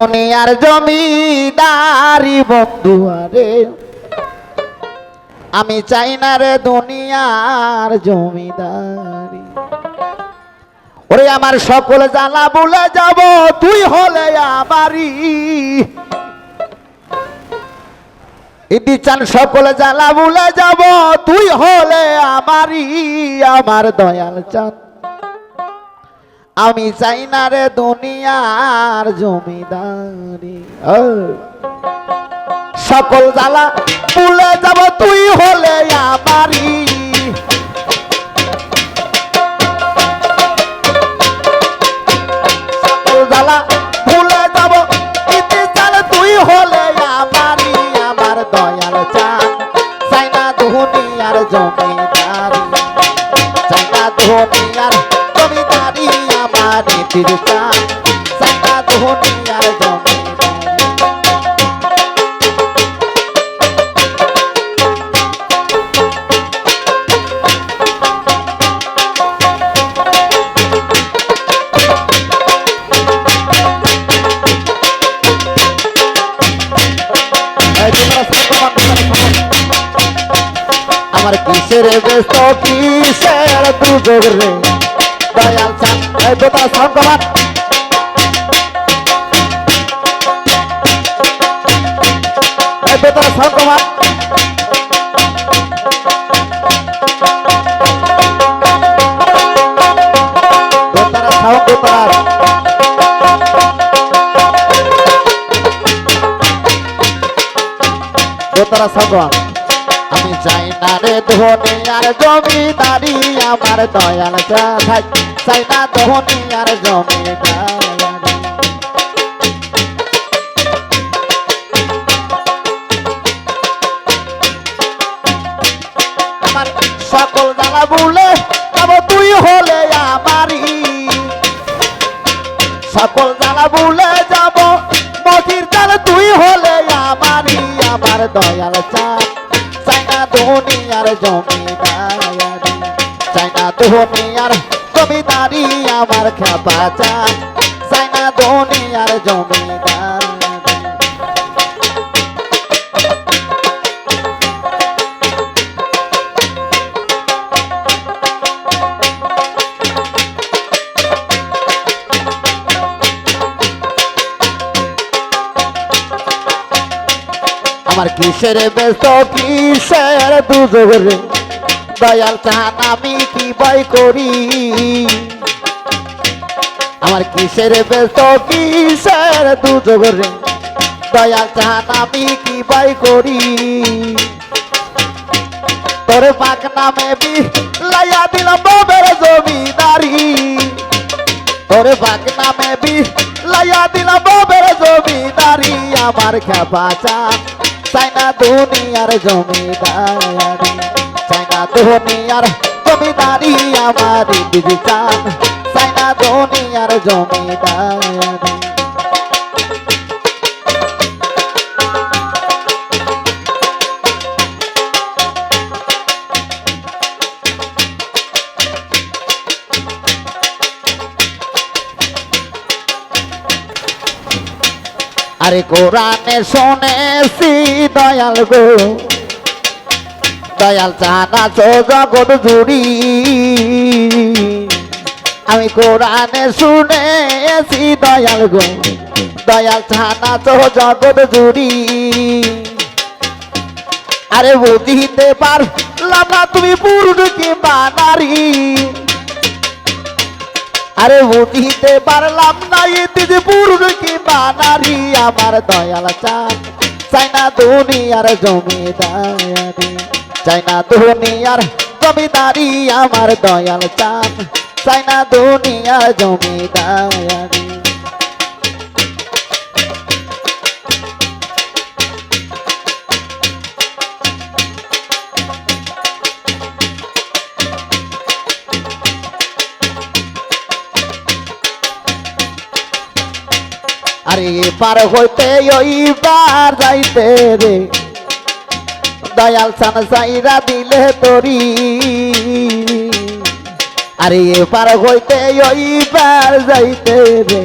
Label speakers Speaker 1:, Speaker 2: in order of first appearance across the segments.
Speaker 1: দুনিয়ার জমিদারি বন্ধু আরে আমি চাই না রে দুনিয়ার জমিদারি। ওরে আমার সকল জ্বালা ভুলে যাব তুই হলে আমারই। ইদি চান সকল জ্বালা ভুলে যাব তুই হলে আমারই। আমার দয়াল চান আমি চাই না রে দুনিয়ার জমিদারি। সকল জ্বালা ভুলে যাব তুই হলে আমারই। সকল জ্বালা ভুলে যাব ইতি চাল তুই হলে আমারই। আমার দয়াল চান চাই না দুনিয়ার জমিদারি, চাই না দুনিয়ার জমিদারি। আমার নীতির চান চাই না দুনিয়ার জমিদারি। আমার কিসের ব্যস্ত কিসের দুযোগ রে দয়াল চান দোতারা সাউন্ড কমান। দোতারা সাউন্ড কমান। দোতারা সাউন্ড দোতারা দোতারা সাউন্ড কমান। আমি চাই না রে দুনিয়ার জমিদারি। আমার দয়াল চাই না দুনিয়ার জমিদারি। আমার সকল জ্বালা ভুলে যাব তুই হলে আমারই। সকল জ্বালা ভুলে যাব মতির চাল তুই হলে আমারই। আমার দয়াল চাই না দুনিয়ার জমিদারি, চাই না দুনিয়ার জমিদারি। আমার খেপা চাই না দুনিয়ার জমিদারি। আমার কিসের ব্যস্ত কিসের দুযোগ রে দয়াল চান আমি কি ভয় করি। আমার কিসের ব্যস্ত কিসের দুযোগ রে দয়াল চান আমি কি ভয় করি। তোর পাক নামে লাইয়া দিলাম বাবের জমিদারি। তোর পাক নামে লাইয়া দিলাম বাবের জমিদারি। আমার খেপা চাই না দুনিয়ার জমিদারি, চাই না দুনিয়ার জমিদারি। আমার দিদি চান চাই না দুনিয়ার জমিদারি। আরে কোরআনে শুনেছি দয়াল গো দয়াল চান আছো জগৎ জুড়ি। আমি কোরআনে শুনেছি দয়াল গো দয়াল চান আছো জগৎ জুড়ি। আরে বুঝিতে পারলাম না তুমি পুরুষ কিংবা নারী। আরে বুঝিতে পারলাম না এতে যে পুরুষ কিংবা নারী। আমার দয়াল চাই না দুনিয়ার জমিদারি, চাই না দুনিয়ার জমিদারি। আমার দয়াল চাই না দুনিয়ার জমিদারি। আরে পার হইতে ওই পার যাইতে রে দয়াল চান চাইরা দিলে তোরি। আরে পার হইতে ওই পার যাইতে রে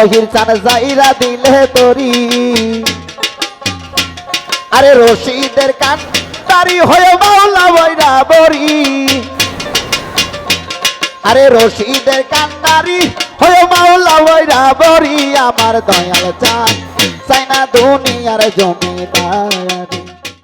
Speaker 1: জহির চান জাইরা দিলে তরি আরে রশিদের কান্দারি হয়ে মাওলা বৈরা বরি আরে রশিদের কান্দারি হয়ে মাওলা বৈরা বরি আমার দয়াল চান চাই না দুনিয়ার জমিদারি